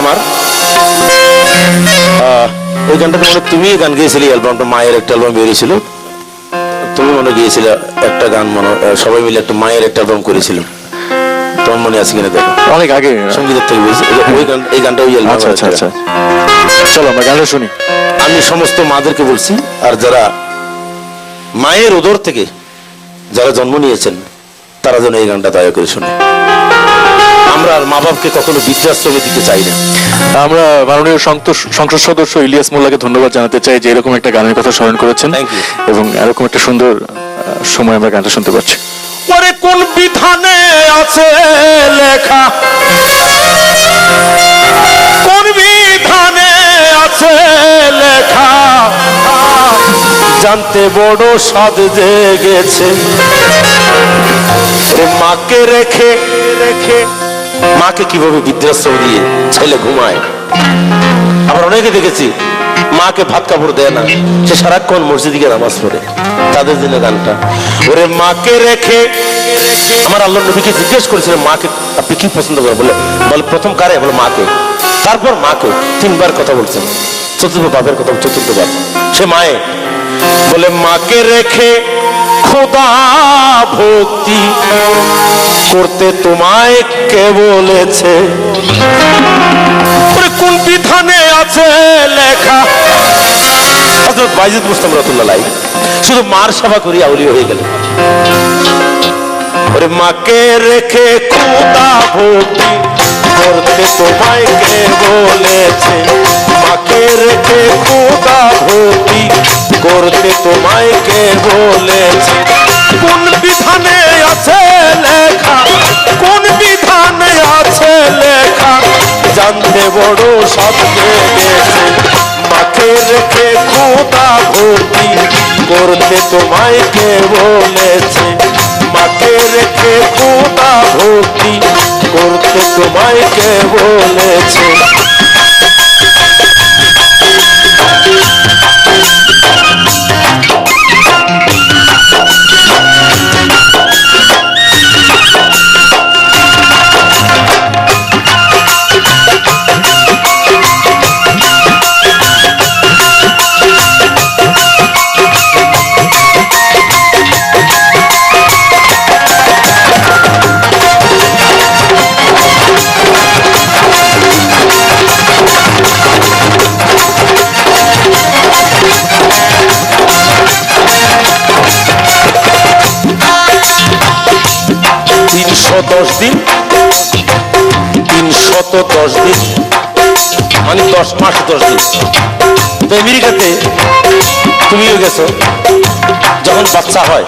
আমার ওই গানটা মনে তুমি গান গিয়েছিলে, অ্যালবামটা মায়ের একটা অ্যালবাম বেরিয়েছিল, তুমি মনে গিয়েছিলে একটা গান, মনে সবাই মিলে একটা মায়ের একটা অ্যালবাম করেছিল, তোমার মনে আছে কিনা দেখো, অনেক আগে সঙ্গীতের থেকে বলছি ওই গান, এই গানটা ওই অ্যালবাম। আচ্ছা আচ্ছা আচ্ছা, চলো আমরা গানটা শুনি। আমি সমস্ত মাদেরকে বলছি, আর যারা মায়ের উদর থেকে যারা জন্ম নিয়েছেন তারা যেন এই গানটা দয়া করে শুনে। আমরা আর মা বাপকে কখনো বৃদ্ধাশ্রমে দিতে চাই না। আমরা মাননীয় সংসদ সদস্য ইলিয়াস মোল্লাকে ধন্যবাদ জানাতে চাই যে এরকম একটা গানের কথা স্মরণ করেছেন এবং এরকম একটা সুন্দর সময় আমরা গানটা শুনতে পাচ্ছি। পরে কোন বিধানে আছে লেখা, কোন বিধানে আছে লেখা, জানতে বড় স্বাদ জেগেছে। মাকে রেখে রেখে মাকে কিভাবে বৃদ্ধাশ্রম দিয়ে ছেলে ঘুমায়। আবার অনেকে দেখেছি মাকে ভাত কাপড় দেয় না, সে সারাক্ষণ মসজিদে গিয়ে নামাজ পড়ে, তাদের জন্য গানটা। ওরে মাকে রেখে, আমার আল্লাহ নবীকে জিজ্ঞেস করেছিলেন মাকে আপনি কি পছন্দ করেন, বলে প্রথম কারে, বলে মাকে, তারপর মাকে, তিনবার কথা বলছেন, চতুর্থ বাপের কথা, চতুর্থবার সে মায়ে। বলে মাকে রেখে খোদা ভক্তি করতে তোমায় কে বলেছে, কোন বিধানে আছে লেখা। হযরত বাইজিদ মুস্তাম রাহমাতুল্লাহ শুধু মার সেবা করি আউলিয়া হয়ে গেলেন। ওরে মাকে রেখে খোদা ভক্তি করতে তোমায় কে বলেছে, মাকে রেখে খোদা ভক্তি করতে তোমায় কে বলেছে। কোন বিধানে আছে লেখা, কোন বিধানে আছে লেখা, জানতে বড় স্বাদ জেগেছে। মাকে রেখে খোদা ভক্তি করতে তোমায় কে বলেছে, মাকে রেখে খোদা ভক্তি করতে তোমায় কে বলেছে। দিন 310 দিন মানে 10 মাস 10 দিন। তো আমেরিকাতে তুমিও গেছো, যখন বাচ্চা হয়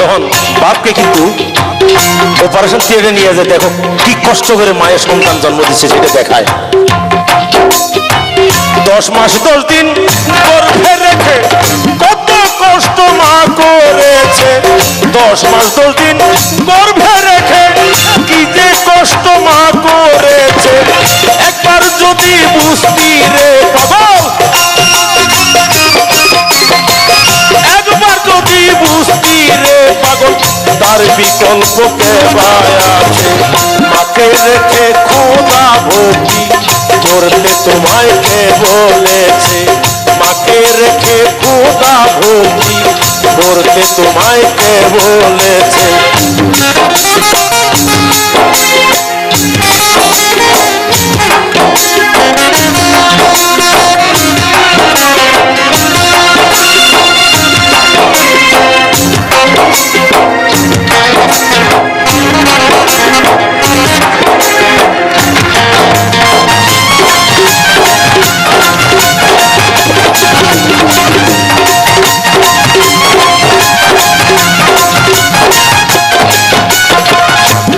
তখন বাপকে কিন্তু অপারেশন থিয়েটারে নিয়ে যায়, দেখো কি কষ্ট করে মায়ের সন্তান জন্ম দিচ্ছে সেটা দেখায়। 10 মাস 10 দিন গর্ভে রেখে কত কষ্ট মা করেছে। 10 মাস 10 দিন গর্ভে রেখে কি যে কষ্ট মা করেছে। একবার যদি বুঝতি রে পাগল, একবার যদি বুঝতি রে পাগল, তার বিকল্প কে আছে। মাকে রেখে খোদা ভক্তি করতে তোমায় কে বলেছে, মাকে রেখে খোদা ভক্তি করতে তোমায় কে বলেছে।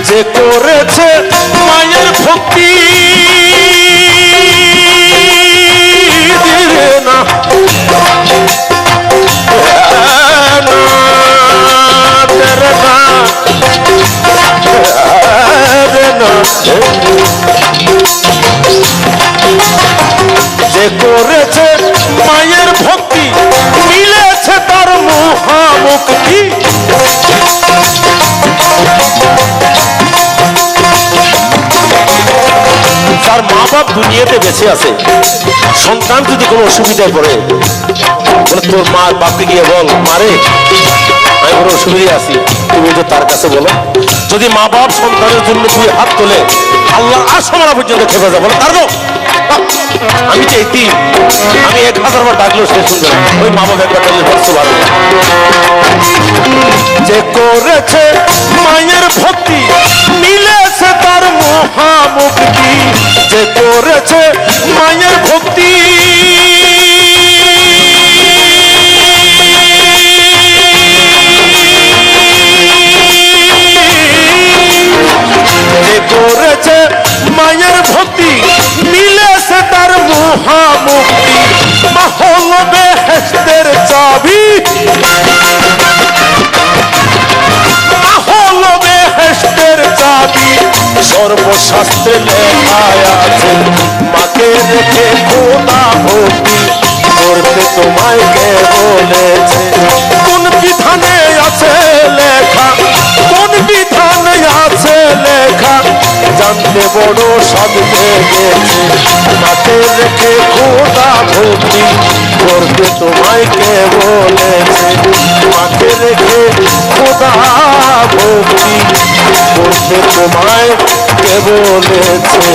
যে করেছে মায়ের ভক্তি না, যে করেছে মায়ের ভক্তি মিলেছে তার মহামুক্তি। তার মা বাপ দুনিয়াতে বেঁচে আছে, সন্তান যদি কোনো অসুবিধায় পড়ে, বলে তোর মা বাপকে গিয়ে বল, মারে আমি বড় অসুবিধায় আছি, তুমি তো তার কাছে বলো। যদি মা বাপ সন্তানের জন্য দুই হাত তোলে, আল্লাহ আসমানা পর্যন্ত খেপে যাবো, তার গো আমি তো এটি, আমি 1000 বার ডাকলেও সে শুনবে না। ওই মা বাপ একবার ডাকলে বলতে পারবে। যে করেছে মায়ের ভক্তি মিলেছে তার মহামুক্তি, যে করেছে মায়ের ভক্তি যে করেছে মায়ের ভক্তি মিলেছে তার মহামুক্তি, মা হলো বেহেশতের চাবি, মা হলো বেহেশতের চাবি। সর্বশাস্ত্রে লেখায় আছে মাকে রেখে খোদা ভক্তি করতে তোমায় কে বলেছে? কোন বিধানে আছে লেখা, কোন বিধানে আছে লেখা, জানতে বড় সব লেগেছে। মাকে রেখে খোদা ভক্তি করতে তোমায় কে বলেছে? মাকে রেখে খোদা ভক্তি করতে তোমায় কে বলেছে?